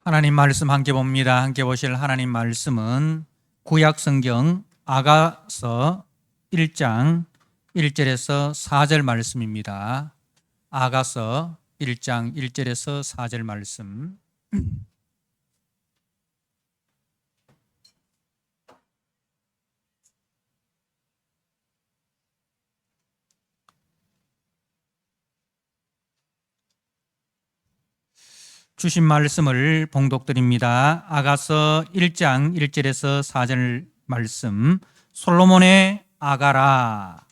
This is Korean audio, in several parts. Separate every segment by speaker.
Speaker 1: 하나님 말씀 함께 봅니다. 함께 보실 하나님 말씀은 구약 성경 아가서 1장 1절에서 4절 말씀입니다. 아가서 1장 1절에서 4절 말씀. 주신 말씀을 봉독드립니다. 아가서 1장 1절에서 4절 말씀. 솔로몬의 아가라,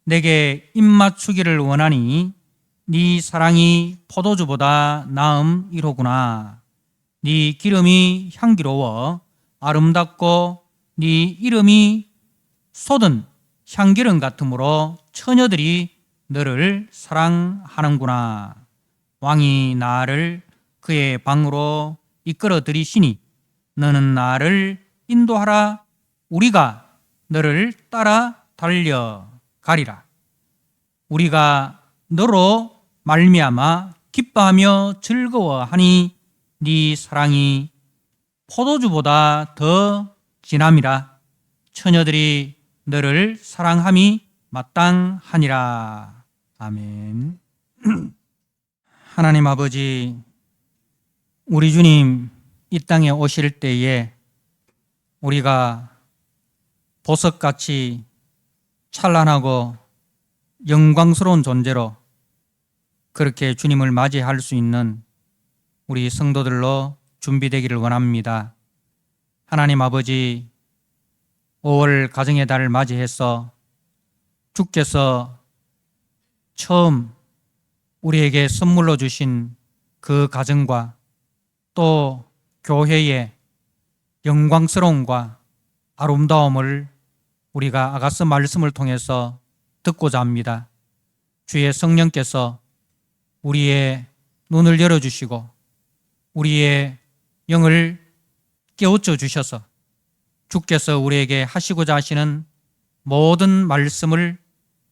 Speaker 1: 내게 입맞추기를 원하니 네 사랑이 포도주보다 나음이로구나. 네 기름이 향기로워 아름답고 네 이름이 쏟은 향기름 같으므로 처녀들이 너를 사랑하는구나. 왕이 나를 그의 방으로 이끌어 들이시니 너는 나를 인도하라. 우리가 너를 따라 달려가리라. 우리가 너로 말미암아 기뻐하며 즐거워하니 네 사랑이 포도주보다 더 진함이라. 처녀들이 너를 사랑함이 마땅하니라. 아멘. 하나님 아버지, 우리 주님 이 땅에 오실 때에 우리가 보석같이 찬란하고 영광스러운 존재로 그렇게 주님을 맞이할 수 있는 우리 성도들로 준비되기를 원합니다. 하나님 아버지, 5월 가정의 달을 맞이해서 주께서 처음 우리에게 선물로 주신 그 가정과 또 교회의 영광스러움과 아름다움을 우리가 아가서 말씀을 통해서 듣고자 합니다. 주의 성령께서 우리의 눈을 열어주시고 우리의 영을 깨우쳐 주셔서 주께서 우리에게 하시고자 하시는 모든 말씀을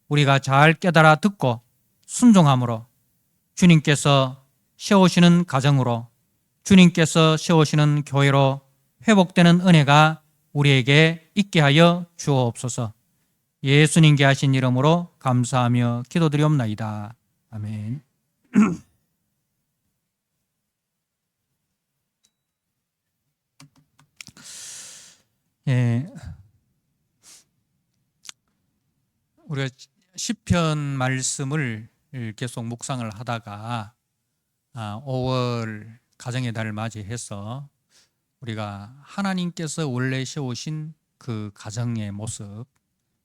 Speaker 1: 우리가 잘 깨달아 듣고 순종함으로 주님께서 세우시는 가정으로, 주님께서 세우시는 교회로 회복되는 은혜가 우리에게 있게 하여 주옵소서. 예수님께 하신 이름으로 감사하며 기도드리옵나이다. 아멘. 예, 우리가 시편 말씀을 계속 묵상을 하다가 5월 가정의 달을 맞이해서 우리가 하나님께서 원래 세우신 그 가정의 모습,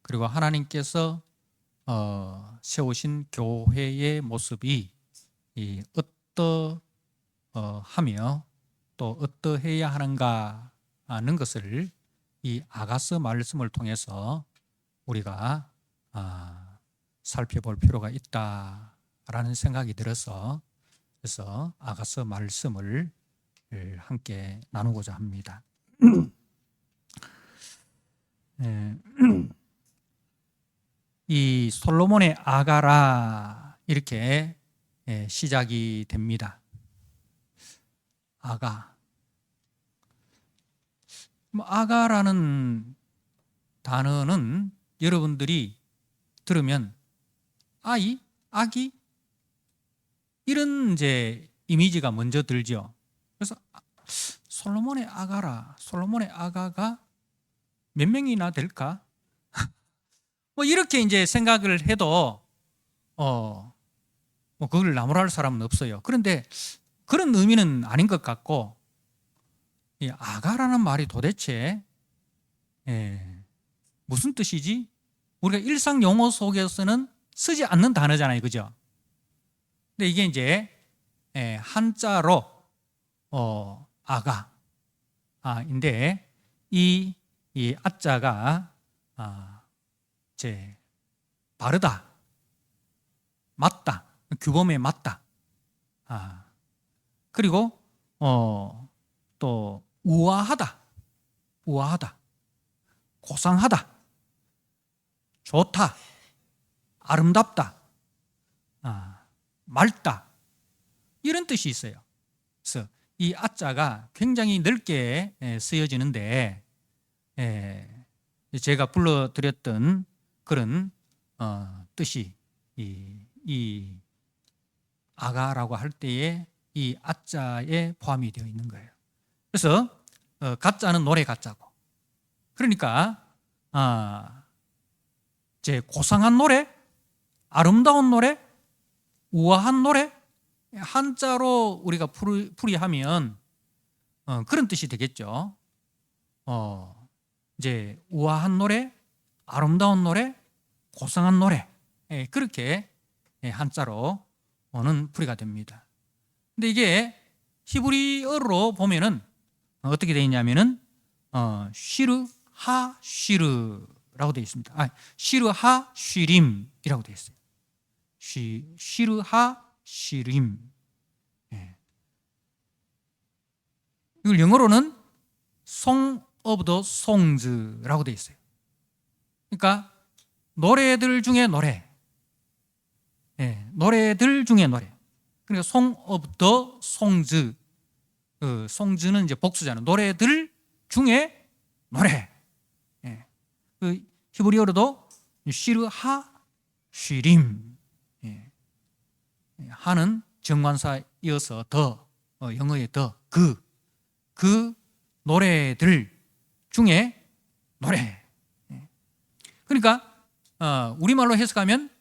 Speaker 1: 그리고 하나님께서 세우신 교회의 모습이 어떠하며 또 어떠해야 하는가 하는 것을 이 아가서 말씀을 통해서 우리가 살펴볼 필요가 있다라는 생각이 들어서 그래서 아가서 말씀을 함께 나누고자 합니다. 이 솔로몬의 아가라 이렇게 시작이 됩니다. 아가. 아가라는 단어는 여러분들이 들으면 아이, 아기 이런 이제 이미지가 먼저 들죠. 그래서 솔로몬의 아가라, 솔로몬의 아가가 몇 명이나 될까? 뭐 이렇게 이제 생각을 해도 뭐 그걸 나무랄 사람은 없어요. 그런데 그런 의미는 아닌 것 같고, 이 아가라는 말이 도대체 무슨 뜻이지? 우리가 일상 용어 속에서는 쓰지 않는 단어잖아요, 그죠? 근데 이게 이제 한자로 아가인데 이 아자가 바르다, 맞다, 규범에 맞다. 그리고 또 우아하다, 고상하다, 좋다, 아름답다, 맑다 이런 뜻이 있어요. 그래서 이 아자가 굉장히 넓게 쓰여지는데 제가 불러드렸던 그런 뜻이 이 아가라고 할 때에 이 아자에 포함이 되어 있는 거예요. 그래서 가자는 노래 가자고, 그러니까 이제 고상한 노래, 아름다운 노래, 우아한 노래, 한자로 우리가 풀이하면 그런 뜻이 되겠죠. 이제 우아한 노래, 아름다운 노래, 고상한 노래, 그렇게 한자로는 풀이가 됩니다. 근데 이게 히브리어로 보면은 어떻게 되어 있냐면은 쉬르 하 쉬르라고 되어 있습니다. 쉬르 하 쉬림이라고 되어 있어요. 쉬르 하 쉬림. 이걸 영어로는 Song of the Songs라고 되어 있어요. 그러니까 노래들 중에 노래, 노래들 중에 노래. 그러니까 Song of the Songs, Songs는 이제 복수잖아요. 노래들 중에 노래. 그 히브리어로도 쉬르 하 쉬림. 하는 정관사이어서 더, 영어의 더, 그 노래들 중에 노래. 그러니까 우리말로 해석하면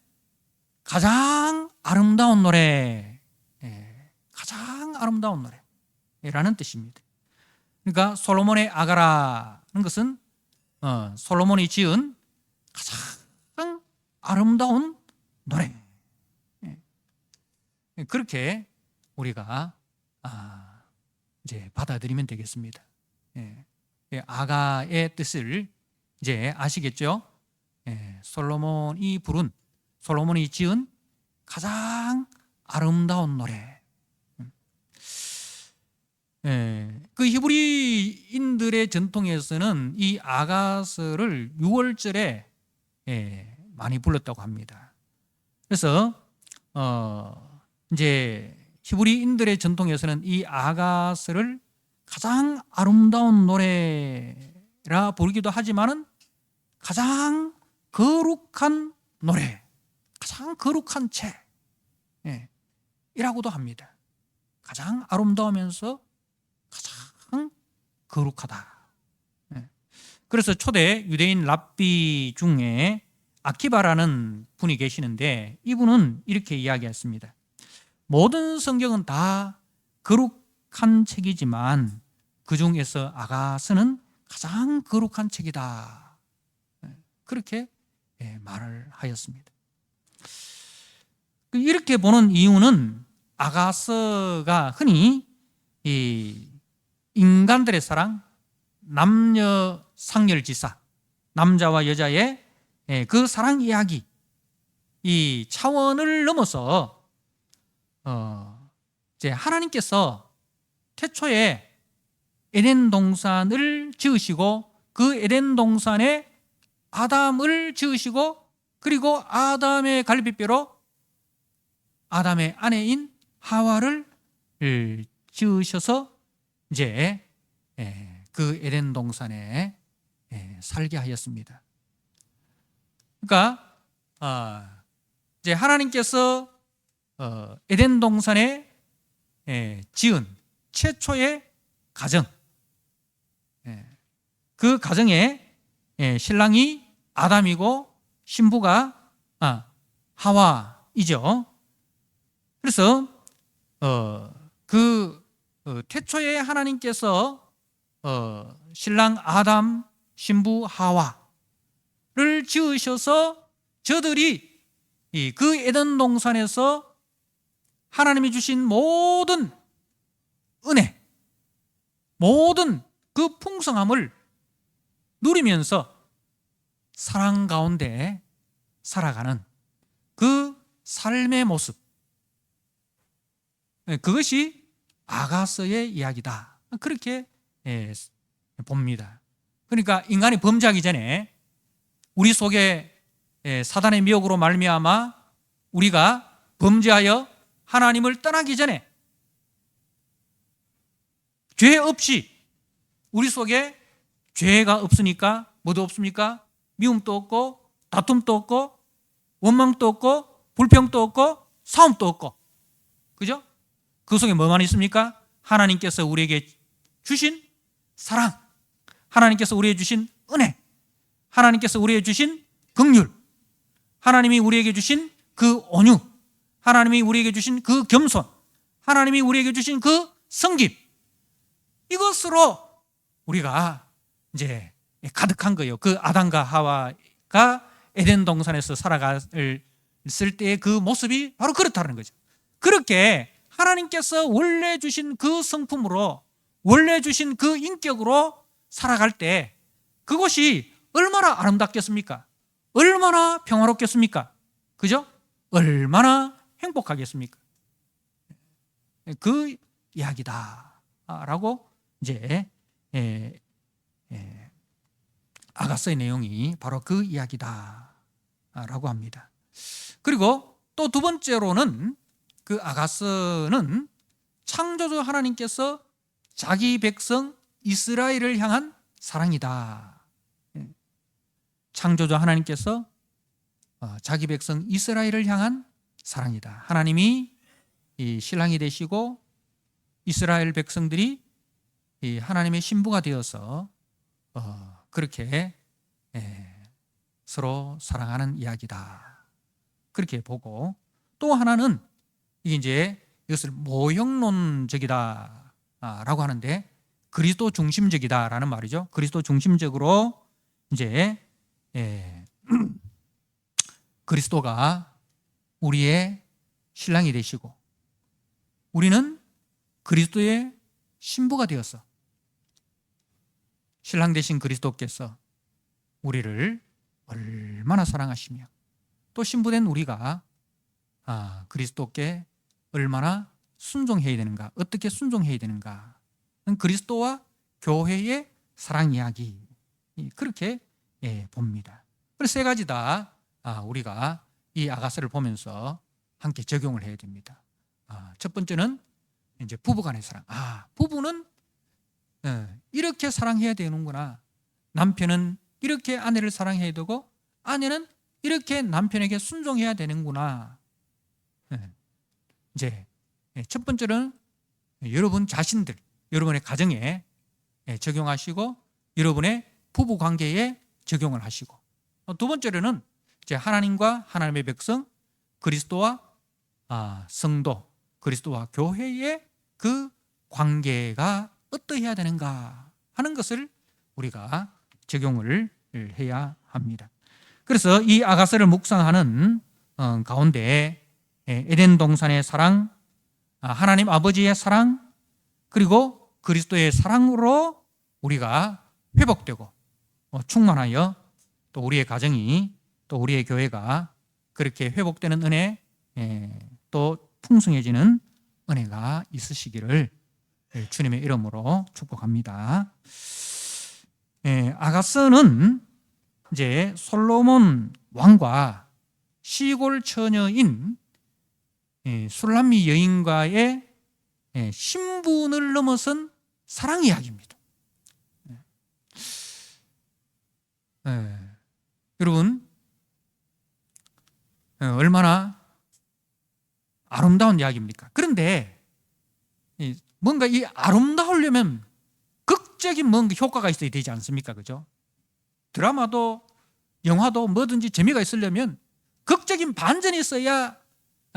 Speaker 1: 가장 아름다운 노래, 가장 아름다운 노래라는 뜻입니다. 그러니까 솔로몬의 아가라는 것은 솔로몬이 지은 가장 아름다운 노래. 그렇게 우리가 이제 받아들이면 되겠습니다. 아가의 뜻을 이제 아시겠죠? 솔로몬이 지은 가장 아름다운 노래. 그 히브리인들의 전통에서는 이 아가서를 6월절에 많이 불렀다고 합니다. 그래서 이제 히브리인들의 전통에서는 이 아가서를 가장 아름다운 노래라 부르기도 하지만은 가장 거룩한 노래, 가장 거룩한 책이라고도 합니다. 가장 아름다우면서 가장 거룩하다. 그래서 초대 유대인 랍비 중에 아키바라는 분이 계시는데 이분은 이렇게 이야기했습니다. 모든 성경은 다 거룩한 책이지만 그 중에서 아가서는 가장 거룩한 책이다. 그렇게 말을 하였습니다. 이렇게 보는 이유는 아가서가 흔히 이 인간들의 사랑, 남녀 상열지사, 남자와 여자의 그 사랑 이야기, 이 차원을 넘어서 이제 하나님께서 태초에 에덴 동산을 지으시고 그 에덴 동산에 아담을 지으시고 그리고 아담의 갈비뼈로 아담의 아내인 하와를 지으셔서 이제 그 에덴 동산에 살게 하였습니다. 그러니까 이제 하나님께서 에덴 동산에 지은 최초의 가정, 그 가정에 신랑이 아담이고 신부가 하와이죠. 그래서 그 태초에 하나님께서 신랑 아담, 신부 하와를 지으셔서 저들이 그 에덴 동산에서 하나님이 주신 모든 은혜, 모든 그 풍성함을 누리면서 사랑 가운데 살아가는 그 삶의 모습, 그것이 아가서의 이야기다. 그렇게 봅니다. 그러니까 인간이 범죄하기 전에 우리 속에 사단의 미혹으로 말미암아 우리가 범죄하여 하나님을 떠나기 전에 죄 없이 우리 속에 죄가 없으니까 뭐도 없습니까? 미움도 없고 다툼도 없고 원망도 없고 불평도 없고 싸움도 없고, 그죠? 그 속에 뭐만 있습니까? 하나님께서 우리에게 주신 사랑, 하나님께서 우리에게 주신 은혜, 하나님께서 우리에게 주신 긍휼, 하나님이 우리에게 주신 그 온유, 하나님이 우리에게 주신 그 겸손, 하나님이 우리에게 주신 그 성김, 이것으로 우리가 이제 가득한 거예요. 그 아담과 하와가 에덴 동산에서 살아갔을 때의 그 모습이 바로 그렇다는 거죠. 그렇게 하나님께서 원래 주신 그 성품으로, 원래 주신 그 인격으로 살아갈 때 그것이 얼마나 아름답겠습니까? 얼마나 평화롭겠습니까? 그죠? 얼마나 행복하겠습니까? 그 이야기다 라고 이제 아가서의 내용이 바로 그 이야기다 라고 합니다. 그리고 또 두 번째로는 그 아가서는 창조주 하나님께서 자기 백성 이스라엘을 향한 사랑이다. 창조주 하나님께서 자기 백성 이스라엘을 향한 사랑이다. 하나님이 이 신랑이 되시고 이스라엘 백성들이 이 하나님의 신부가 되어서 그렇게 서로 사랑하는 이야기다. 그렇게 보고, 또 하나는 이게 이제 이것을 모형론적이다라고 하는데 그리스도 중심적이다라는 말이죠. 그리스도 중심적으로 이제 그리스도가 우리의 신랑이 되시고 우리는 그리스도의 신부가 되어서 신랑 되신 그리스도께서 우리를 얼마나 사랑하시며 또 신부된 우리가 그리스도께 얼마나 순종해야 되는가, 어떻게 순종해야 되는가, 그리스도와 교회의 사랑 이야기, 그렇게 봅니다. 그래서 세 가지 다 우리가 이 아가서를 보면서 함께 적용을 해야 됩니다. 첫 번째는 이제 부부간의 사랑. 부부는 이렇게 사랑해야 되는구나. 남편은 이렇게 아내를 사랑해야 되고 아내는 이렇게 남편에게 순종해야 되는구나. 이제 첫 번째는 여러분 자신들, 여러분의 가정에 적용하시고 여러분의 부부 관계에 적용을 하시고, 두 번째로는 이제 하나님과 하나님의 백성, 그리스도와 성도, 그리스도와 교회의 그 관계가 어떠해야 되는가 하는 것을 우리가 적용을 해야 합니다. 그래서 이 아가서를 묵상하는 가운데 에덴 동산의 사랑, 하나님 아버지의 사랑, 그리고 그리스도의 사랑으로 우리가 회복되고 충만하여 또 우리의 가정이, 또 우리의 교회가 그렇게 회복되는 은혜, 또 풍성해지는 은혜가 있으시기를 주님의 이름으로 축복합니다. 아가서는 이제 솔로몬 왕과 시골 처녀인 술람미 여인과의 신분을 넘어선 사랑 이야기입니다. 여러분, 얼마나 아름다운 이야기입니까? 그런데 뭔가 이 아름다우려면 극적인 뭔가 효과가 있어야 되지 않습니까? 그죠? 드라마도 영화도 뭐든지 재미가 있으려면 극적인 반전이 있어야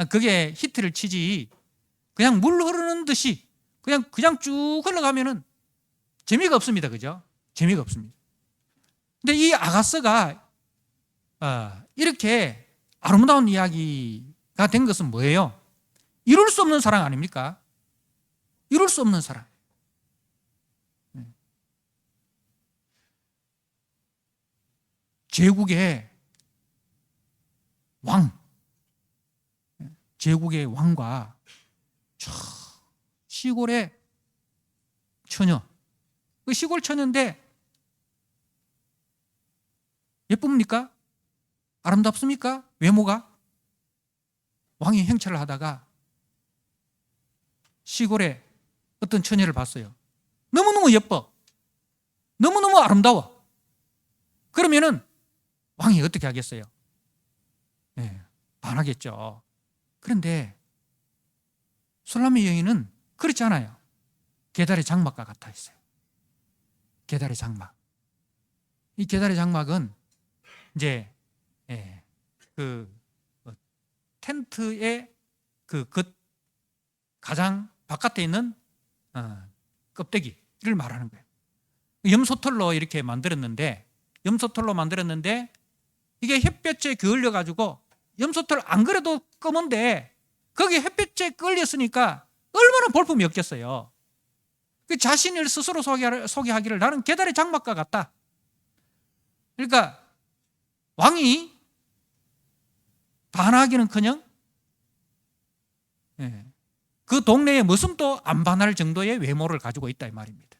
Speaker 1: 그게 히트를 치지, 그냥 물 흐르는 듯이 그냥 쭉 흘러가면은 재미가 없습니다. 그죠? 재미가 없습니다. 근데 이 아가서가 이렇게 아름다운 이야기가 된 것은 뭐예요? 이룰 수 없는 사랑 아닙니까? 이룰 수 없는 사랑. 제국의 왕, 제국의 왕과 시골의 처녀. 그 시골 처녀인데 예쁩니까? 아름답습니까? 외모가? 왕이 행차를 하다가 시골에 어떤 처녀를 봤어요. 너무너무 예뻐. 너무너무 아름다워. 그러면은 왕이 어떻게 하겠어요? 네, 반하겠죠. 그런데 술라미 여인은 그렇지 않아요. 게달의 장막과 같아 있어요. 게달의 장막. 이 게달의 장막은 이제 그 텐트의 그 가장 바깥에 있는 껍데기를 말하는 거예요. 염소털로 이렇게 만들었는데 이게 햇볕에 그을려 가지고 염소털 안 그래도 검은데 거기 햇볕에 끌렸으니까 얼마나 볼품이 없겠어요. 그 자신을 스스로 소개하기를 나는 게달의 장막과 같다. 그러니까 왕이 반하기는커녕 그 동네의 머슴도 안 반할 정도의 외모를 가지고 있다 이 말입니다.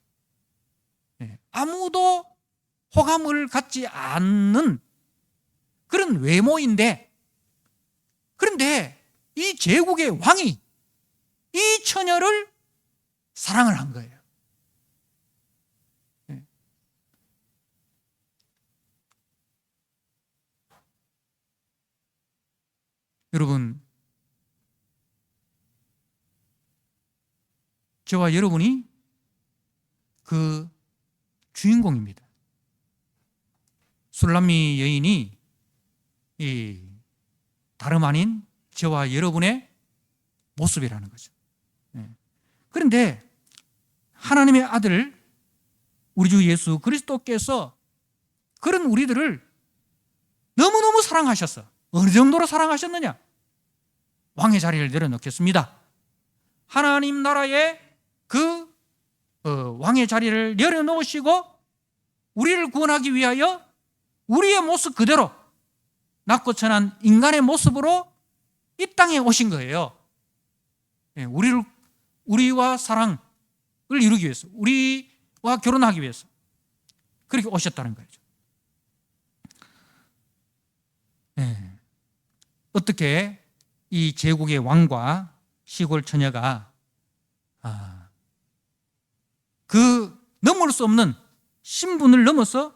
Speaker 1: 아무도 호감을 갖지 않는 그런 외모인데, 그런데 이 제국의 왕이 이 처녀를 사랑을 한 거예요. 여러분, 저와 여러분이 그 주인공입니다. 술람미 여인이 다름 아닌 저와 여러분의 모습이라는 거죠. 그런데 하나님의 아들 우리 주 예수 그리스도께서 그런 우리들을 너무너무 사랑하셨어. 어느 정도로 사랑하셨느냐? 왕의 자리를 내려놓겠습니다. 하나님 나라의 그 왕의 자리를 내려놓으시고 우리를 구원하기 위하여 우리의 모습 그대로 낮고 천한 인간의 모습으로 이 땅에 오신 거예요. 우리와 사랑을 이루기 위해서, 우리와 결혼하기 위해서 그렇게 오셨다는 거죠. 어떻게 이 제국의 왕과 시골 처녀가 그 넘을 수 없는 신분을 넘어서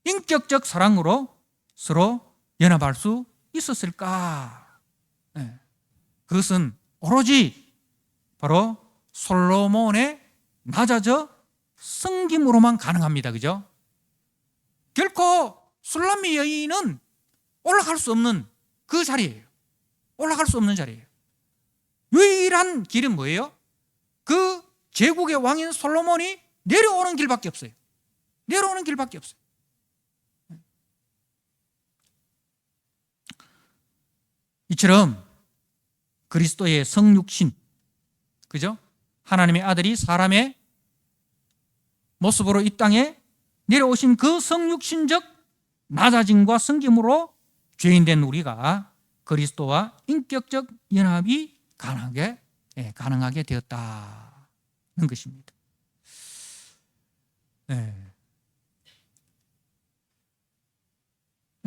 Speaker 1: 인격적 사랑으로 서로 연합할 수 있었을까? 그것은 오로지 바로 솔로몬의 낮아져 섬김으로만 가능합니다. 그죠? 결코 술람미 여인은 올라갈 수 없는 그 자리예요. 올라갈 수 없는 자리예요. 유일한 길은 뭐예요? 그 제국의 왕인 솔로몬이 내려오는 길밖에 없어요. 내려오는 길밖에 없어요. 이처럼 그리스도의 성육신, 그죠? 하나님의 아들이 사람의 모습으로 이 땅에 내려오신 그 성육신적 낮아짐과 섬김으로 죄인된 우리가 그리스도와 인격적 연합이 가능하게 되었다는 것입니다.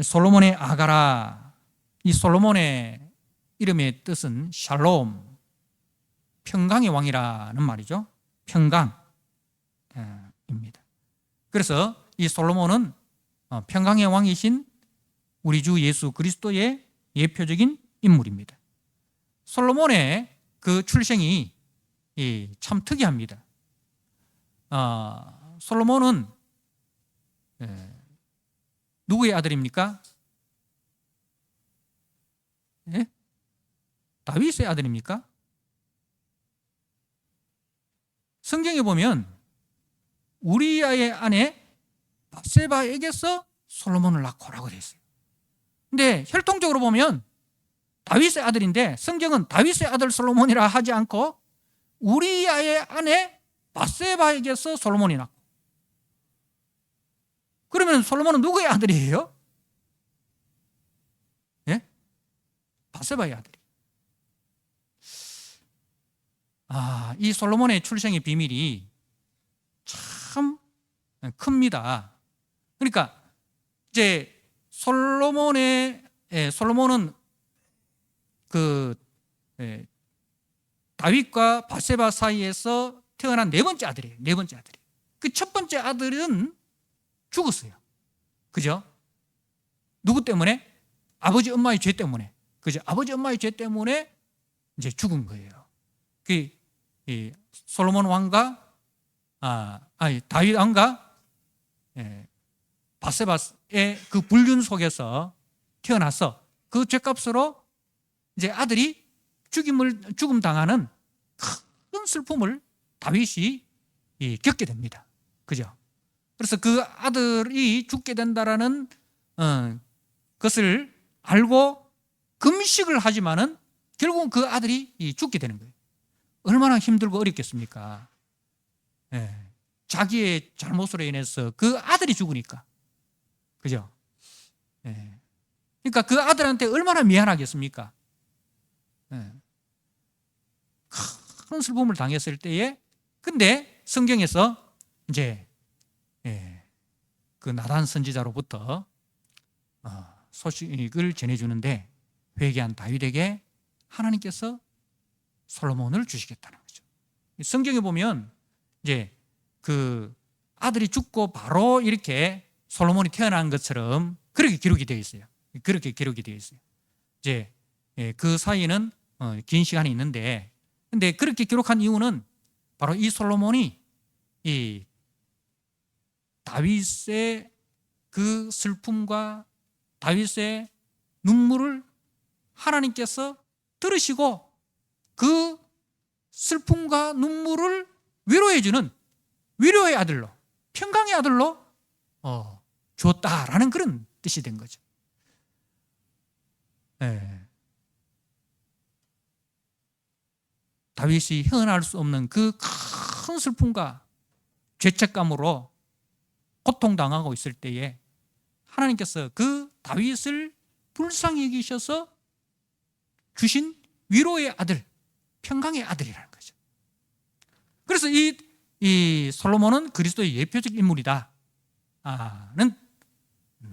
Speaker 1: 솔로몬의 아가라, 이 솔로몬의 이름의 뜻은 샬롬, 평강의 왕이라는 말이죠. 평강입니다. 그래서 이 솔로몬은 평강의 왕이신 우리 주 예수 그리스도의 예표적인 인물입니다. 솔로몬의 그 출생이 참 특이합니다. 솔로몬은 누구의 아들입니까? 다윗의 아들입니까? 성경에 보면 우리아의 아내 밧세바에게서 솔로몬을 낳고라고 되어 있어요. 근데 혈통적으로 보면 다윗의 아들인데 성경은 다윗의 아들 솔로몬이라 하지 않고 우리아의 아내 밧세바에게서 솔로몬이 낳고, 그러면 솔로몬은 누구의 아들이에요? 밧세바의 아들이. 이 솔로몬의 출생의 비밀이 참 큽니다. 그러니까 이제 솔로몬은 그 다윗과 밧세바 사이에서 태어난 네 번째 아들이에요. 네 번째 아들이. 그 첫 번째 아들은 죽었어요. 그죠? 누구 때문에? 아버지 엄마의 죄 때문에. 그죠? 아버지 엄마의 죄 때문에 이제 죽은 거예요. 이 솔로몬 왕과 다윗 왕과 바세바의 그 불륜 속에서 태어나서 그 죄값으로 이제 아들이 죽음 당하는 큰 슬픔을 다윗이 겪게 됩니다. 그죠? 그래서 그 아들이 죽게 된다라는 것을 알고 금식을 하지만은 결국은 그 아들이 죽게 되는 거예요. 얼마나 힘들고 어렵겠습니까? 자기의 잘못으로 인해서 그 아들이 죽으니까. 그죠? 그러니까 그 아들한테 얼마나 미안하겠습니까? 큰 슬픔을 당했을 때에, 근데 성경에서 이제 그 나단 선지자로부터 소식을 전해주는데, 회개한 다윗에게 하나님께서 솔로몬을 주시겠다는 거죠. 성경에 보면 이제 그 아들이 죽고 바로 이렇게 솔로몬이 태어난 것처럼 그렇게 기록이 되어 있어요. 그렇게 기록이 되어 있어요. 이제 그 사이에는 긴 시간이 있는데, 근데 그렇게 기록한 이유는 바로 이 솔로몬이 이 다윗의 그 슬픔과 다윗의 눈물을 하나님께서 들으시고 그 슬픔과 눈물을 위로해주는 위로의 아들로, 평강의 아들로 주었다라는 그런 뜻이 된 거죠. 다윗이 헤어날 수 없는 그 큰 슬픔과 죄책감으로 고통당하고 있을 때에 하나님께서 그 다윗을 불쌍히 여기셔서 주신 위로의 아들, 평강의 아들이라는 거죠. 그래서 이 솔로몬은 그리스도의 예표적 인물이다 는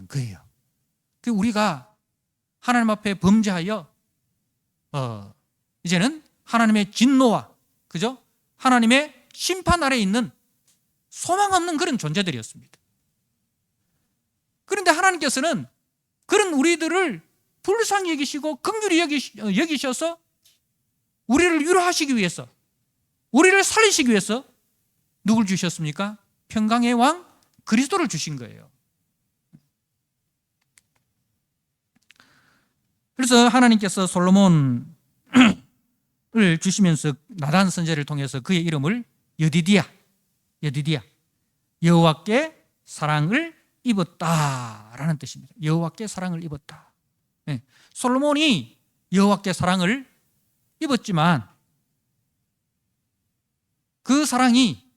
Speaker 1: 거예요. 우리가 하나님 앞에 범죄하여 이제는 하나님의 진노와, 그죠? 하나님의 심판 아래에 있는 소망 없는 그런 존재들이었습니다. 그런데 하나님께서는 그런 우리들을 불쌍히 여기시고 긍휼히 여기셔서 우리를 위로하시기 위해서, 우리를 살리시기 위해서 누굴 주셨습니까? 평강의 왕 그리스도를 주신 거예요. 그래서 하나님께서 솔로몬을 주시면서 나단 선지자를 통해서 그의 이름을 여디디야, 여호와께 사랑을 입었다라는 뜻입니다. 여호와께 사랑을 입었다. 솔로몬이 여호와께 사랑을 입었지만 그 사랑이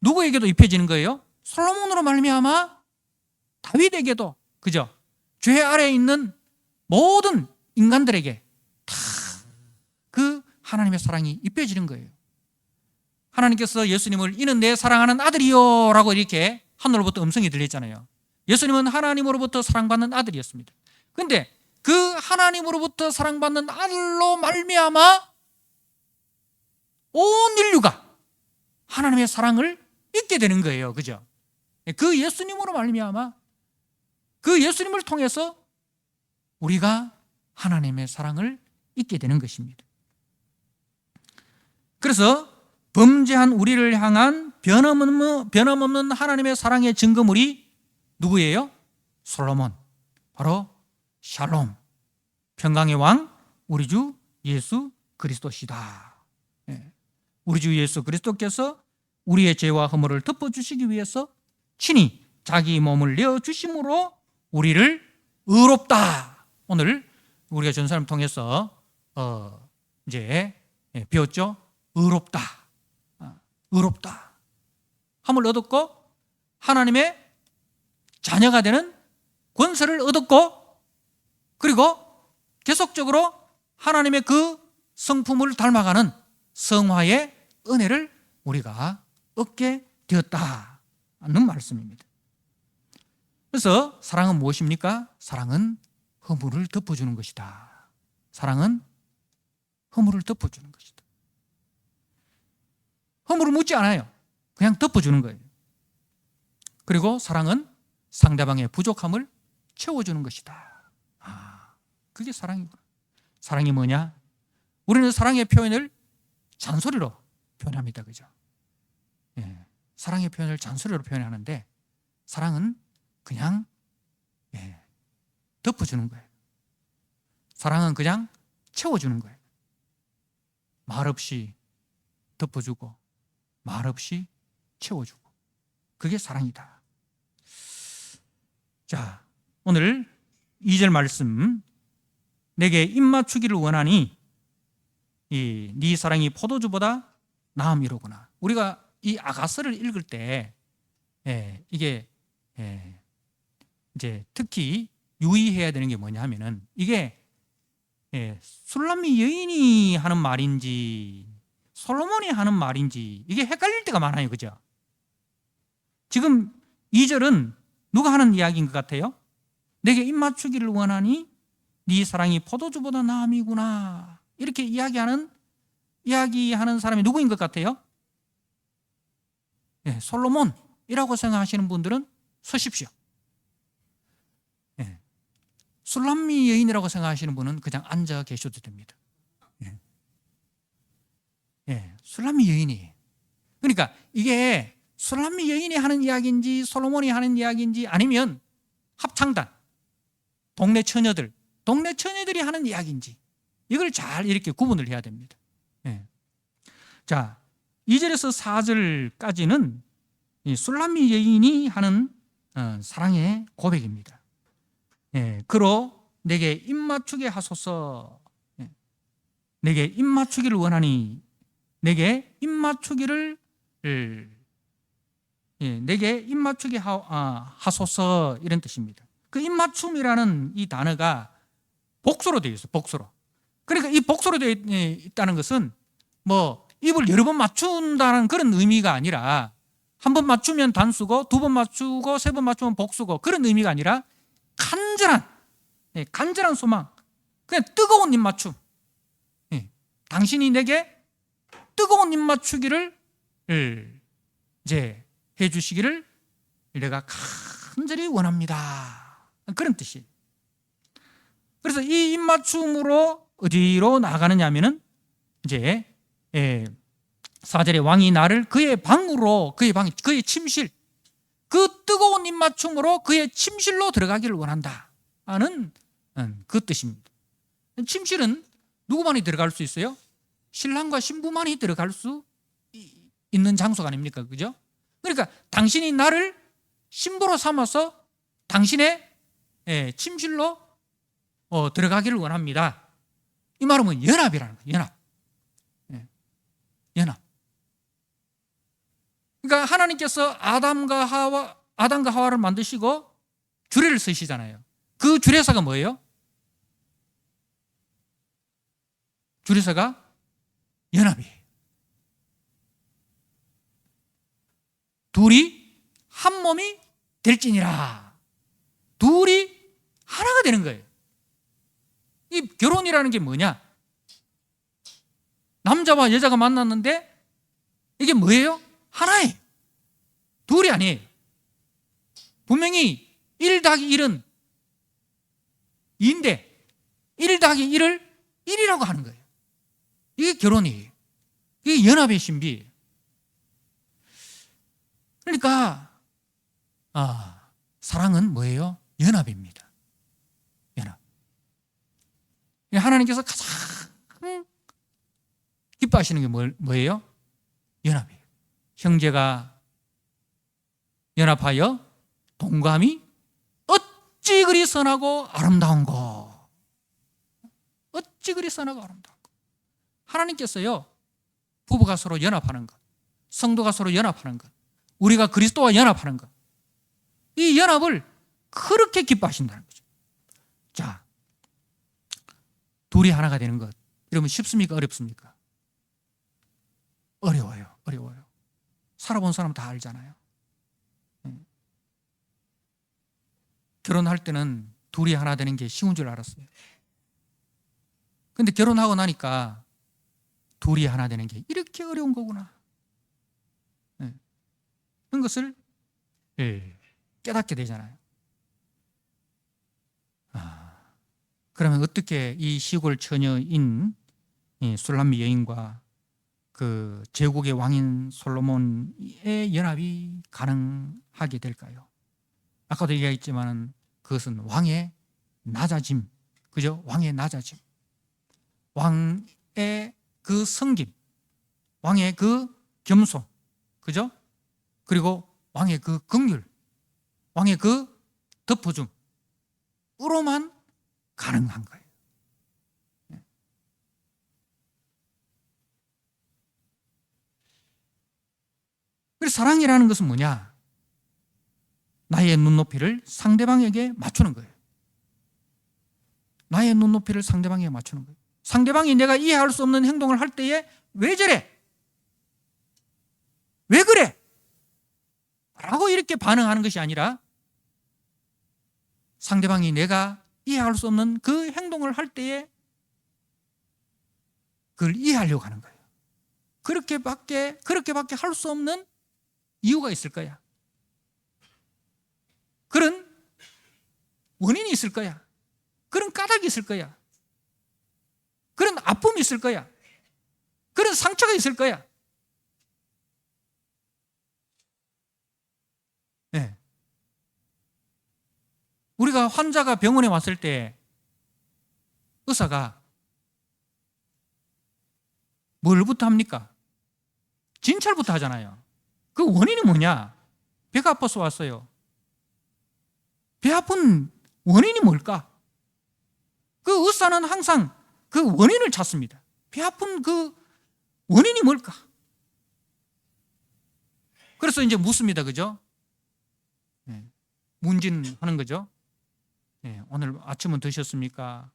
Speaker 1: 누구에게도 입혀지는 거예요? 솔로몬으로 말미암아 다윗에게도, 그죠? 죄 아래에 있는 모든 인간들에게 다 그 하나님의 사랑이 입혀지는 거예요. 하나님께서 예수님을 이는 내 사랑하는 아들이요 라고 이렇게 하늘로부터 음성이 들렸잖아요. 예수님은 하나님으로부터 사랑받는 아들이었습니다. 그런데 그 하나님으로부터 사랑받는 아들로 말미암아 온 인류가 하나님의 사랑을 잊게 되는 거예요. 그죠? 그 예수님으로 말미암아, 그 예수님을 통해서 우리가 하나님의 사랑을 잊게 되는 것입니다. 그래서 범죄한 우리를 향한 변함없는 하나님의 사랑의 증거물이 누구예요? 솔로몬. 바로 샬롬, 평강의 왕 우리 주 예수 그리스도시다. 우리 주 예수 그리스도께서 우리의 죄와 허물을 덮어주시기 위해서 친히 자기 몸을 내어주심으로 우리를 의롭다. 오늘 우리가 전사를 통해서 이제 배웠죠. 의롭다. 의롭다. 함을 얻었고 하나님의 자녀가 되는 권세를 얻었고, 그리고 계속적으로 하나님의 그 성품을 닮아가는 성화의 은혜를 우리가 얻게 되었다는 말씀입니다. 그래서 사랑은 무엇입니까? 사랑은 허물을 덮어주는 것이다. 사랑은 허물을 덮어주는 것이다. 허물을 묻지 않아요. 그냥 덮어주는 거예요. 그리고 사랑은 상대방의 부족함을 채워주는 것이다. 그게 사랑이구나. 사랑이 뭐냐? 우리는 사랑의 표현을 잔소리로 표현합니다. 그죠? 예, 사랑의 표현을 잔소리로 표현하는데 사랑은 그냥 덮어주는 거예요. 사랑은 그냥 채워주는 거예요. 말없이 덮어주고 말없이 채워주고 그게 사랑이다. 자, 오늘 2절 말씀 내게 입맞추기를 원하니 네 사랑이 포도주보다 나음이로구나. 우리가 이 아가서를 읽을 때 이게 이제 특히 유의해야 되는 게 뭐냐 하면은 이게 술람미 여인이 하는 말인지 솔로몬이 하는 말인지 이게 헷갈릴 때가 많아요. 그죠? 지금 2절은 누가 하는 이야기인 것 같아요? 내게 입맞추기를 원하니 네 사랑이 포도주보다 나음이구나. 이렇게 이야기하는 사람이 누구인 것 같아요? 솔로몬이라고 생각하시는 분들은 서십시오. 술람미 여인이라고 생각하시는 분은 그냥 앉아 계셔도 됩니다. 술람미 여인이. 그러니까 이게 술람미 여인이 하는 이야기인지 솔로몬이 하는 이야기인지 아니면 합창단, 동네 처녀들이 하는 이야기인지 이걸 잘 이렇게 구분을 해야 됩니다. 자, 2절에서 4절까지는 이 술람미 여인이 하는 사랑의 고백입니다. 그로 내게 입맞추게 하소서. 내게 입맞추기를 원하니 내게 입맞추게 하소서 이런 뜻입니다. 그 입맞춤이라는 이 단어가 복수로 되어 있어요. 복수로. 그러니까 이 복수로 되어 있다는 것은 뭐 입을 여러 번 맞춘다는 그런 의미가 아니라 한 번 맞추면 단수고 두 번 맞추고 세 번 맞추면 복수고 그런 의미가 아니라 간절한 소망, 그냥 뜨거운 입맞춤. 당신이 내게 뜨거운 입맞추기를 이제 해주시기를 내가 간절히 원합니다. 그런 뜻이에요. 그래서 이 입맞춤으로 어디로 나가느냐 하면은 이제 4절에 왕이 나를 그의 방으로 그의 침실, 그 뜨거운 입맞춤으로 그의 침실로 들어가기를 원한다 하는 그 뜻입니다. 침실은 누구만이 들어갈 수 있어요? 신랑과 신부만이 들어갈 수 있는 장소가 아닙니까? 그죠? 그러니까 당신이 나를 신부로 삼아서 당신의 침실로 들어가기를 원합니다. 이 말은 뭐 연합이라는 거예요. 연합. 그러니까 하나님께서 아담과 하와를 만드시고 주례를 쓰시잖아요. 그 주례사가 뭐예요? 주례사가 연합이에요. 둘이 한 몸이 될지니라. 둘이 하나가 되는 거예요. 이 결혼이라는 게 뭐냐? 남자와 여자가 만났는데 이게 뭐예요? 하나예요. 둘이 아니에요. 분명히 1 더하기 1은 2인데 1 더하기 1을 1이라고 하는 거예요. 이게 결혼이에요. 이게 연합의 신비예요. 그러니까 사랑은 뭐예요? 연합입니다. 연합. 하나님께서 가장 기뻐하시는 게 뭐예요? 연합이에요. 형제가 연합하여 동감이 어찌 그리 선하고 아름다운고. 어찌 그리 선하고 아름다운고. 하나님께서요, 부부가 서로 연합하는 것, 성도가 서로 연합하는 것, 우리가 그리스도와 연합하는 것, 이 연합을 그렇게 기뻐하신다는 거죠. 자, 둘이 하나가 되는 것, 이러면 쉽습니까? 어렵습니까? 어려워요. 살아본 사람 다 알잖아요. 결혼할 때는 둘이 하나 되는 게 쉬운 줄 알았어요. 근데 결혼하고 나니까 둘이 하나 되는 게 이렇게 어려운 거구나. 그런 것을 깨닫게 되잖아요. 그러면 어떻게 이 시골 처녀인 술람미 여인과 그 제국의 왕인 솔로몬의 연합이 가능하게 될까요? 아까도 얘기했지만 그것은 왕의 낮아짐, 그죠? 왕의 낮아짐, 왕의 그 성김, 왕의 그 겸손, 그죠? 그리고 왕의 그 긍휼, 왕의 그 덮어줌으로만 가능한 거예요. 그래서 사랑이라는 것은 뭐냐? 나의 눈높이를 상대방에게 맞추는 거예요. 나의 눈높이를 상대방에게 맞추는 거예요. 상대방이 내가 이해할 수 없는 행동을 할 때에 왜 저래? 왜 그래? 라고 이렇게 반응하는 것이 아니라 상대방이 내가 이해할 수 없는 그 행동을 할 때에 그걸 이해하려고 하는 거예요. 그렇게밖에 할 수 없는 이유가 있을 거야. 그런 원인이 있을 거야. 그런 까닭이 있을 거야. 그런 아픔이 있을 거야. 그런 상처가 있을 거야. 네. 우리가 환자가 병원에 왔을 때 의사가 뭘부터 합니까? 진찰부터 하잖아요. 그 원인이 뭐냐? 배가 아파서 왔어요. 배 아픈 원인이 뭘까? 그 의사는 항상 그 원인을 찾습니다. 배 아픈 그 원인이 뭘까? 그래서 이제 묻습니다. 그죠? 네. 문진하는 거죠. 네. 오늘 아침은 드셨습니까?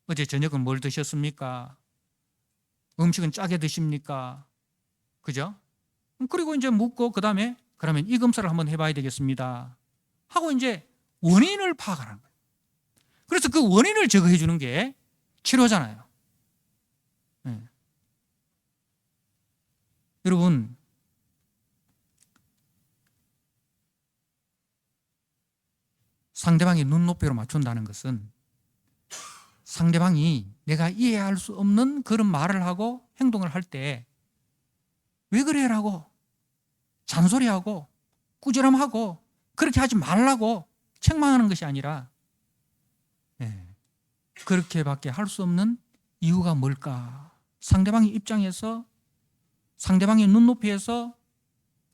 Speaker 1: 어제 저녁은 뭘 드셨습니까? 음식은 짜게 드십니까? 그죠? 그리고 이제 묻고 그 다음에 그러면 이 검사를 한번 해봐야 되겠습니다. 하고 이제 원인을 파악하는 거예요. 그래서 그 원인을 제거해 주는 게 치료잖아요. 네. 여러분, 상대방의 눈높이로 맞춘다는 것은 상대방이 내가 이해할 수 없는 그런 말을 하고 행동을 할 때 왜 그래? 라고 잔소리하고 꾸지람하고 그렇게 하지 말라고 책망하는 것이 아니라 그렇게밖에 할 수 없는 이유가 뭘까? 상대방의 입장에서 상대방의 눈높이에서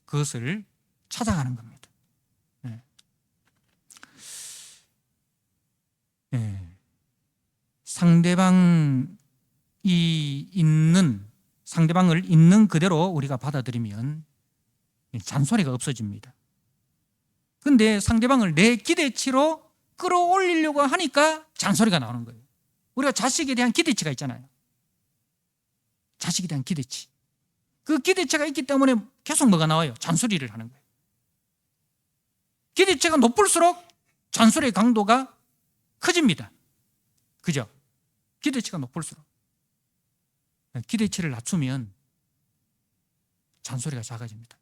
Speaker 1: 그것을 찾아가는 겁니다. 상대방을 있는 그대로 우리가 받아들이면 잔소리가 없어집니다. 그런데 상대방을 내 기대치로 끌어올리려고 하니까 잔소리가 나오는 거예요. 우리가 자식에 대한 기대치가 있잖아요. 자식에 대한 기대치. 그 기대치가 있기 때문에 계속 뭐가 나와요? 잔소리를 하는 거예요. 기대치가 높을수록 잔소리의 강도가 커집니다. 그죠? 기대치가 높을수록. 기대치를 낮추면 잔소리가 작아집니다.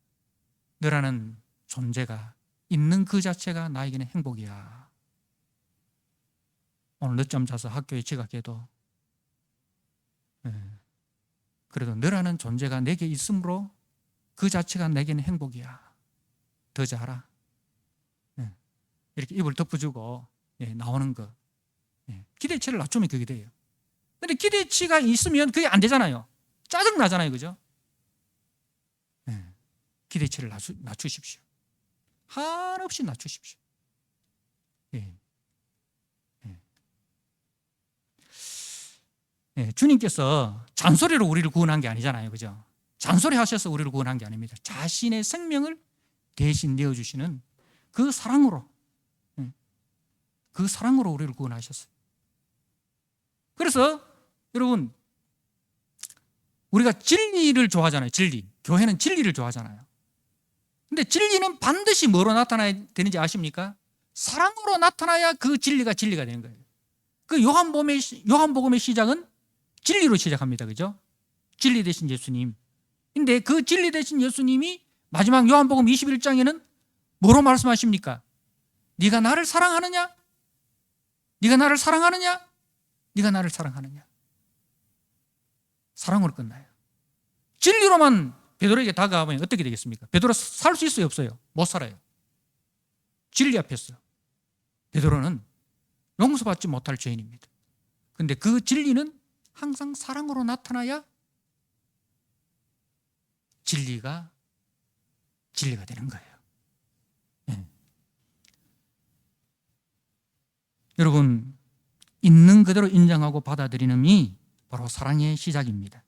Speaker 1: 너라는 존재가 있는 그 자체가 나에게는 행복이야. 오늘 늦잠 자서 학교에 지각해도 그래도 너라는 존재가 내게 있으므로 그 자체가 내게는 행복이야. 더 잘하라. 이렇게 입을 덮어주고 나오는 거. 기대치를 낮추면 그게 돼요. 근데 기대치가 있으면 그게 안 되잖아요. 짜증 나잖아요. 그죠? 기대치를 낮추십시오. 한없이 낮추십시오. 주님께서 잔소리로 우리를 구원한 게 아니잖아요. 그죠? 잔소리 하셔서 우리를 구원한 게 아닙니다. 자신의 생명을 대신 내어주시는 그 사랑으로 우리를 구원하셨어요. 그래서 여러분, 우리가 진리를 좋아하잖아요. 진리. 교회는 진리를 좋아하잖아요. 근데 진리는 반드시 뭐로 나타나야 되는지 아십니까? 사랑으로 나타나야 그 진리가 되는 거예요. 그 요한복음의 시작은 진리로 시작합니다. 그죠? 진리 되신 예수님. 근데 그 진리 되신 예수님이 마지막 요한복음 21장에는 뭐로 말씀하십니까? 네가 나를 사랑하느냐? 네가 나를 사랑하느냐? 네가 나를 사랑하느냐? 사랑으로 끝나요. 진리로만 베드로에게 다가가면 어떻게 되겠습니까? 베드로 살 수 있어요, 없어요? 못 살아요. 진리 앞에서 베드로는 용서받지 못할 죄인입니다. 그런데 그 진리는 항상 사랑으로 나타나야 진리가 되는 거예요. 네. 여러분, 있는 그대로 인정하고 받아들이는 이 바로 사랑의 시작입니다.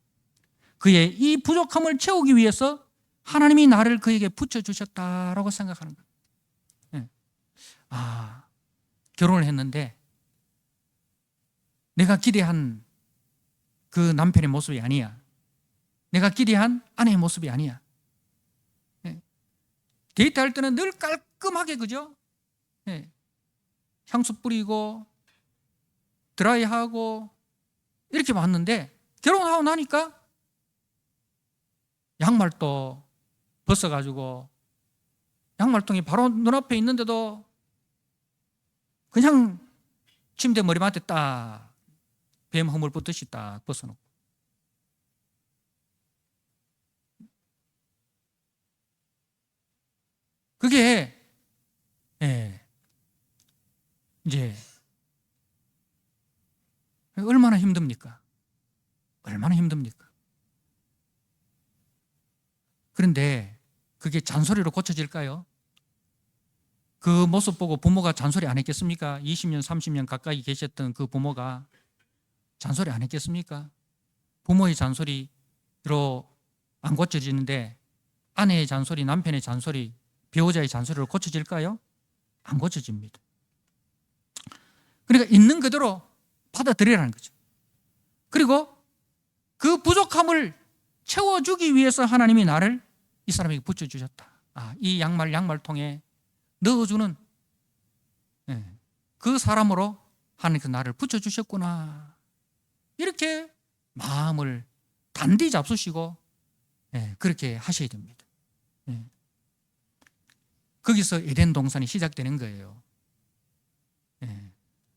Speaker 1: 그의 이 부족함을 채우기 위해서 하나님이 나를 그에게 붙여주셨다라고 생각하는 거예요. 네. 결혼을 했는데 내가 기대한 그 남편의 모습이 아니야. 내가 기대한 아내의 모습이 아니야. 네. 데이트할 때는 늘 깔끔하게, 그죠? 네. 향수 뿌리고 드라이하고 이렇게 왔는데 결혼하고 나니까 양말도 벗어가지고 양말통이 바로 눈앞에 있는데도 그냥 침대 머리맡에 딱 뱀 허물 붙듯이 딱 벗어놓고, 그게 이제 얼마나 힘듭니까? 얼마나 힘듭니까? 그런데 그게 잔소리로 고쳐질까요? 그 모습 보고 부모가 잔소리 안 했겠습니까? 20년, 30년 가까이 계셨던 그 부모가 잔소리 안 했겠습니까? 부모의 잔소리로 안 고쳐지는데 아내의 잔소리, 남편의 잔소리, 배우자의 잔소리로 고쳐질까요? 안 고쳐집니다. 그러니까 있는 그대로 받아들이라는 거죠. 그리고 그 부족함을 채워주기 위해서 하나님이 나를 이 사람에게 붙여주셨다. 이 양말통에 넣어주는 그 사람으로 하나님께서 나를 붙여주셨구나. 이렇게 마음을 단디 잡수시고 그렇게 하셔야 됩니다. 거기서 에덴 동산이 시작되는 거예요.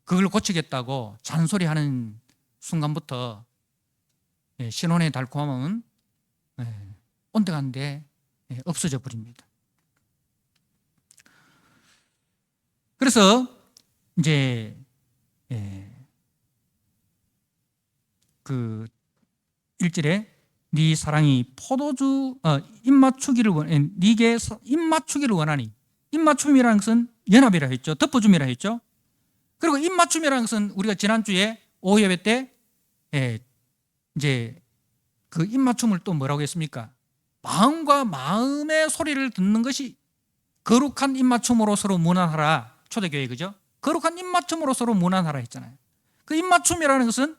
Speaker 1: 그걸 고치겠다고 잔소리하는 순간부터 신혼의 달콤함은 온데간데 없어져 버립니다. 그래서 이제 그 1절에 네 사랑이 포도주 입맞추기를 네게 입맞추기를 원하니, 입맞춤이라는 것은 연합이라 했죠. 덮어줌이라 했죠. 그리고 입맞춤이라는 것은 우리가 지난주에 오후 예배 때 이제 그 입맞춤을 또 뭐라고 했습니까? 마음과 마음의 소리를 듣는 것이 거룩한 입맞춤으로 서로 문안하라. 초대교회, 그죠? 거룩한 입맞춤으로 서로 문안하라 했잖아요. 그 입맞춤이라는 것은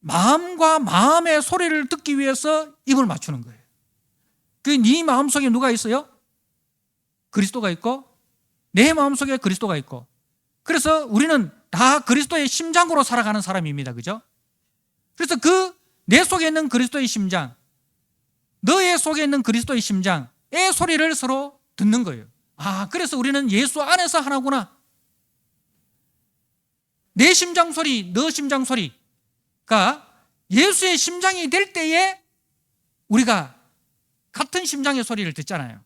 Speaker 1: 마음과 마음의 소리를 듣기 위해서 입을 맞추는 거예요. 그 네 마음속에 누가 있어요? 그리스도가 있고 내 마음속에 그리스도가 있고, 그래서 우리는 다 그리스도의 심장으로 살아가는 사람입니다. 그죠? 그래서 그 내 속에 있는 그리스도의 심장, 너의 속에 있는 그리스도의 심장의 소리를 서로 듣는 거예요. 그래서 우리는 예수 안에서 하나구나. 내 심장 소리, 너 심장 소리가 예수의 심장이 될 때에 우리가 같은 심장의 소리를 듣잖아요.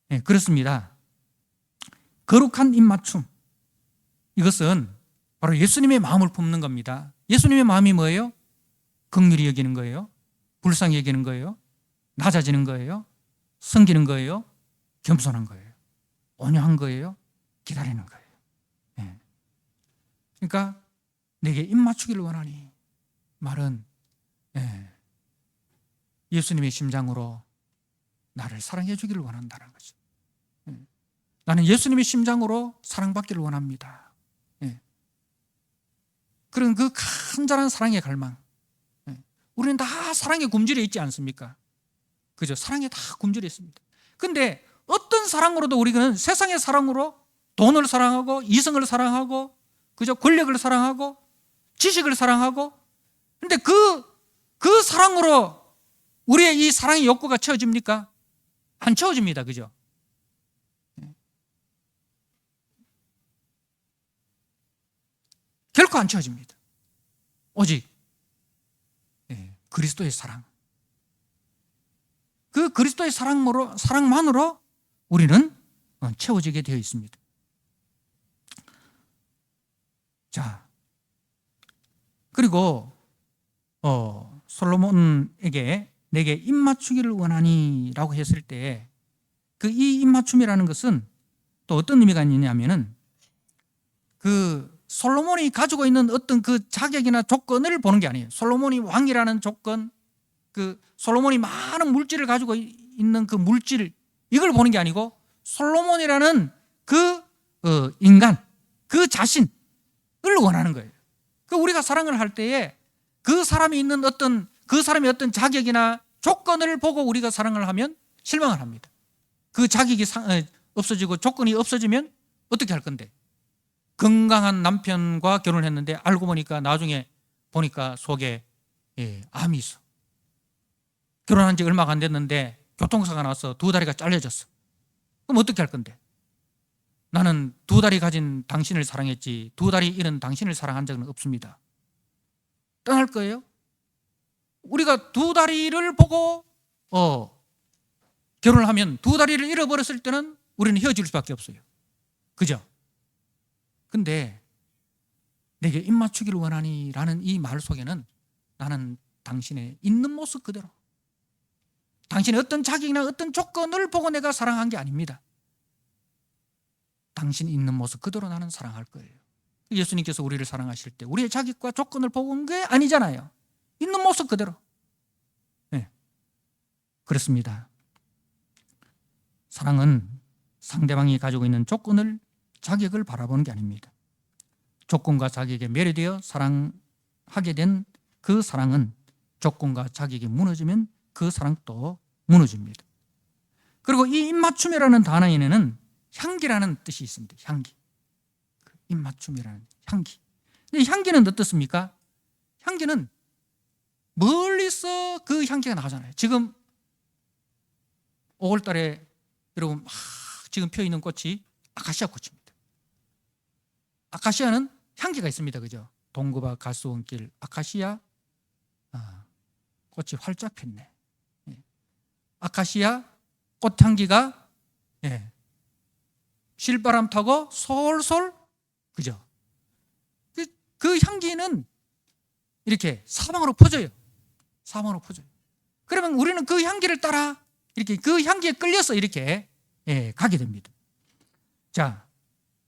Speaker 1: 네, 그렇습니다. 거룩한 입맞춤, 이것은 바로 예수님의 마음을 품는 겁니다. 예수님의 마음이 뭐예요? 긍휼히 여기는 거예요? 불쌍히 여기는 거예요? 낮아지는 거예요? 섬기는 거예요? 겸손한 거예요? 온유한 거예요? 기다리는 거예요. 네. 그러니까 내게 입맞추기를 원하니, 말은 예수님의 심장으로 나를 사랑해 주기를 원한다는 거죠. 나는 예수님의 심장으로 사랑받기를 원합니다. 그런 그 간절한 사랑의 갈망. 우리는 다 사랑의 굶주려 있지 않습니까? 그죠? 사랑에 다 굶주려 있습니다. 근데 어떤 사랑으로도 우리는 세상의 사랑으로 돈을 사랑하고 이성을 사랑하고, 그죠? 권력을 사랑하고 지식을 사랑하고, 근데 그 사랑으로 우리의 이 사랑의 욕구가 채워집니까? 안 채워집니다. 그죠? 결코 안 채워집니다. 오직 그리스도의 사랑, 그 그리스도의 사랑만으로 우리는 채워지게 되어 있습니다. 자, 그리고 솔로몬에게 내게 입맞추기를 원하니라고 했을 때 그 이 입맞춤이라는 것은 또 어떤 의미가 있느냐면은 그 솔로몬이 가지고 있는 어떤 그 자격이나 조건을 보는 게 아니에요. 솔로몬이 왕이라는 조건, 그 솔로몬이 많은 물질을 가지고 있는 그 물질, 이걸 보는 게 아니고 솔로몬이라는 그 인간, 그 자신을 원하는 거예요. 그 우리가 사랑을 할 때에 그 사람이 있는 그 사람의 어떤 자격이나 조건을 보고 우리가 사랑을 하면 실망을 합니다. 그 자격이 없어지고 조건이 없어지면 어떻게 할 건데? 건강한 남편과 결혼을 했는데 알고 보니까 나중에 보니까 속에 암이 있어. 결혼한 지 얼마가 안 됐는데 교통사고가 나서 두 다리가 잘려졌어. 그럼 어떻게 할 건데? 나는 두 다리 가진 당신을 사랑했지 두 다리 잃은 당신을 사랑한 적은 없습니다. 떠날 거예요? 우리가 두 다리를 보고 결혼을 하면 두 다리를 잃어버렸을 때는 우리는 헤어질 수밖에 없어요. 그죠? 근데 내게 입맞추기를 원하니 라는 이 말 속에는 나는 당신의 있는 모습 그대로, 당신의 어떤 자격이나 어떤 조건을 보고 내가 사랑한 게 아닙니다. 당신이 있는 모습 그대로 나는 사랑할 거예요. 예수님께서 우리를 사랑하실 때 우리의 자격과 조건을 보고 온 게 아니잖아요. 있는 모습 그대로. 네. 그렇습니다. 사랑은 상대방이 가지고 있는 조건을, 자격을 바라보는 게 아닙니다. 조건과 자격에 매료되어 사랑하게 된 그 사랑은 조건과 자격이 무너지면 그 사랑도 무너집니다. 그리고 이 입맞춤이라는 단어에는 향기라는 뜻이 있습니다. 향기. 입맞춤이라는 향기. 근데 향기는 어떻습니까? 향기는 멀리서 그 향기가 나잖아요. 지금 5월 달에 여러분 막 지금 펴 있는 꽃이 아카시아 꽃입니다. 아카시아는 향기가 있습니다. 그죠? 동급아 가수원길 아카시아 꽃이 활짝 폈네. 아카시아 꽃향기가 실바람 타고 솔솔, 그죠? 그 향기는 이렇게 사방으로 퍼져요. 사방으로 퍼져요. 그러면 우리는 그 향기를 따라 이렇게 그 향기에 끌려서 이렇게 가게 됩니다. 자,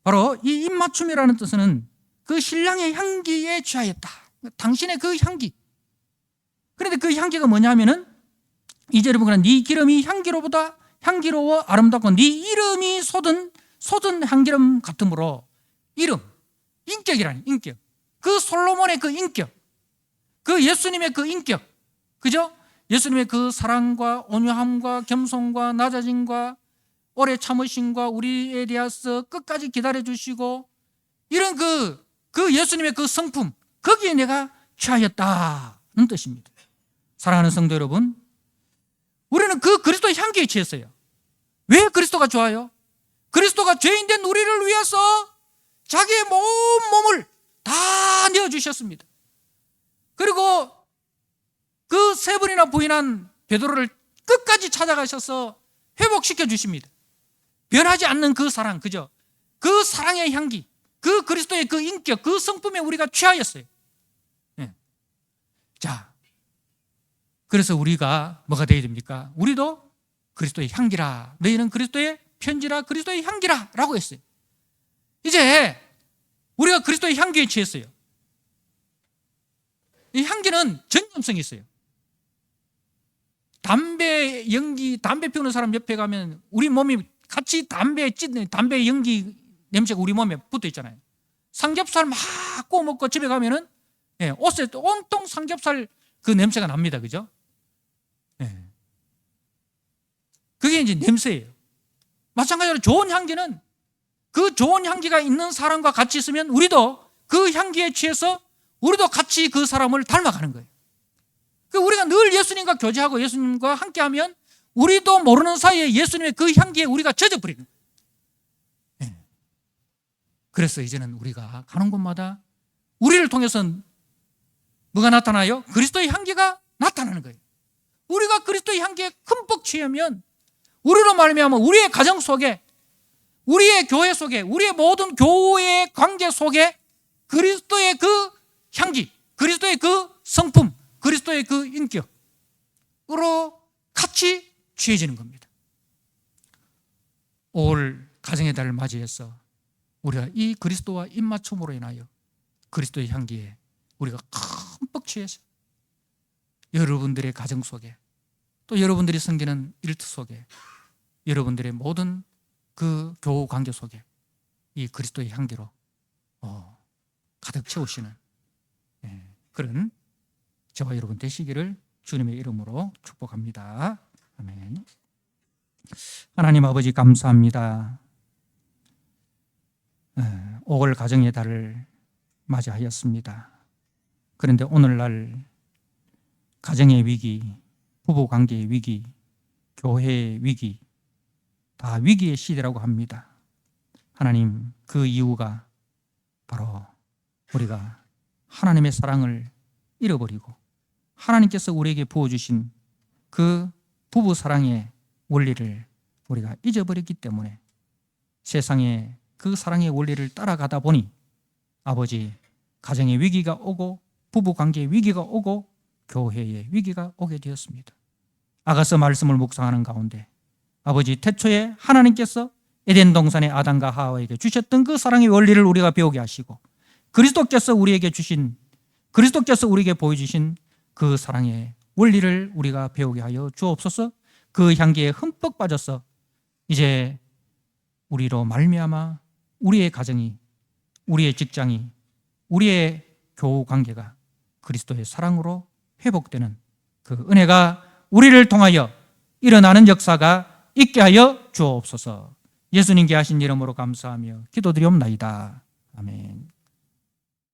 Speaker 1: 바로 이 입맞춤이라는 뜻은 그 신랑의 향기에 취하였다. 당신의 그 향기. 그런데 그 향기가 뭐냐면은 2절에 보면 네 기름이 향기로보다 향기로워 아름답고 네 이름이 쏟은 향기름 같으므로, 이름, 인격이라니, 인격. 그 솔로몬의 그 인격, 그 예수님의 그 인격, 그죠? 예수님의 그 사랑과 온유함과 겸손과 낮아짐과 오래 참으심과 우리에 대해서 끝까지 기다려주시고 이런 그 예수님의 그 성품, 거기에 내가 취하였다는 뜻입니다. 사랑하는 성도 여러분, 우리는 그 그리스도의 향기에 취했어요. 왜 그리스도가 좋아요? 그리스도가 죄인된 우리를 위해서 자기의 몸을 다 내어주셨습니다. 그리고 그 세 번이나 부인한 베드로를 끝까지 찾아가셔서 회복시켜 주십니다. 변하지 않는 그 사랑, 그죠? 그 사랑의 향기, 그 그리스도의 그 인격, 그 성품에 우리가 취하였어요. 자, 그래서 우리가 뭐가 되어야 됩니까? 우리도 그리스도의 향기라, 너희는 그리스도의 편지라, 그리스도의 향기라 라고 했어요. 이제 우리가 그리스도의 향기에 취했어요. 이 향기는 전염성이 있어요. 담배 피우는 사람 옆에 가면 우리 몸이 같이 담배 연기 냄새가 우리 몸에 붙어 있잖아요. 삼겹살 막 구워 먹고 집에 가면은 옷에 온통 삼겹살 그 냄새가 납니다. 그죠? 그게 이제 냄새예요. 마찬가지로 좋은 향기는 그 좋은 향기가 있는 사람과 같이 있으면 우리도 그 향기에 취해서 우리도 같이 그 사람을 닮아가는 거예요. 우리가 늘 예수님과 교제하고 예수님과 함께하면 우리도 모르는 사이에 예수님의 그 향기에 우리가 젖어버리는 거예요. 그래서 이제는 우리가 가는 곳마다 우리를 통해서 뭐가 나타나요? 그리스도의 향기가 나타나는 거예요. 우리가 그리스도의 향기에 흠뻑 취하면 우리로 말미암아 우리의 가정 속에, 우리의 교회 속에, 우리의 모든 교회의 관계 속에 그리스도의 그 향기, 그리스도의 그 성품, 그리스도의 그 인격으로 같이 취해지는 겁니다. 5월 가정의 달을 맞이해서 우리가 이 그리스도와 입맞춤으로 인하여 그리스도의 향기에 우리가 흠뻑 취해서 여러분들의 가정 속에, 또 여러분들이 섬기는 일터 속에, 여러분들의 모든 그 교우 관계 속에 이 그리스도의 향기로 가득 채우시는 그런 저와 여러분 되시기를 주님의 이름으로 축복합니다. 아멘. 하나님 아버지 감사합니다. 5월 가정의 달을 맞이하였습니다. 그런데 오늘날 가정의 위기, 부부관계의 위기, 교회의 위기, 다 위기의 시대라고 합니다. 하나님, 그 이유가 바로 우리가 하나님의 사랑을 잃어버리고 하나님께서 우리에게 부어주신 그 부부 사랑의 원리를 우리가 잊어버렸기 때문에 세상에 그 사랑의 원리를 따라가다 보니 아버지, 가정의 위기가 오고 부부관계의 위기가 오고 교회의 위기가 오게 되었습니다. 아가서 말씀을 묵상하는 가운데 아버지, 태초에 하나님께서 에덴 동산의 아담과 하와에게 주셨던 그 사랑의 원리를 우리가 배우게 하시고 그리스도께서 우리에게 보여주신 그 사랑의 원리를 우리가 배우게 하여 주옵소서. 그 향기에 흠뻑 빠져서 이제 우리로 말미암아 우리의 가정이, 우리의 직장이, 우리의 교우 관계가 그리스도의 사랑으로 회복되는 그 은혜가 우리를 통하여 일어나는 역사가 있게 하여 주옵소서. 예수님께 하신 이름으로 감사하며 기도드리옵나이다. 아멘.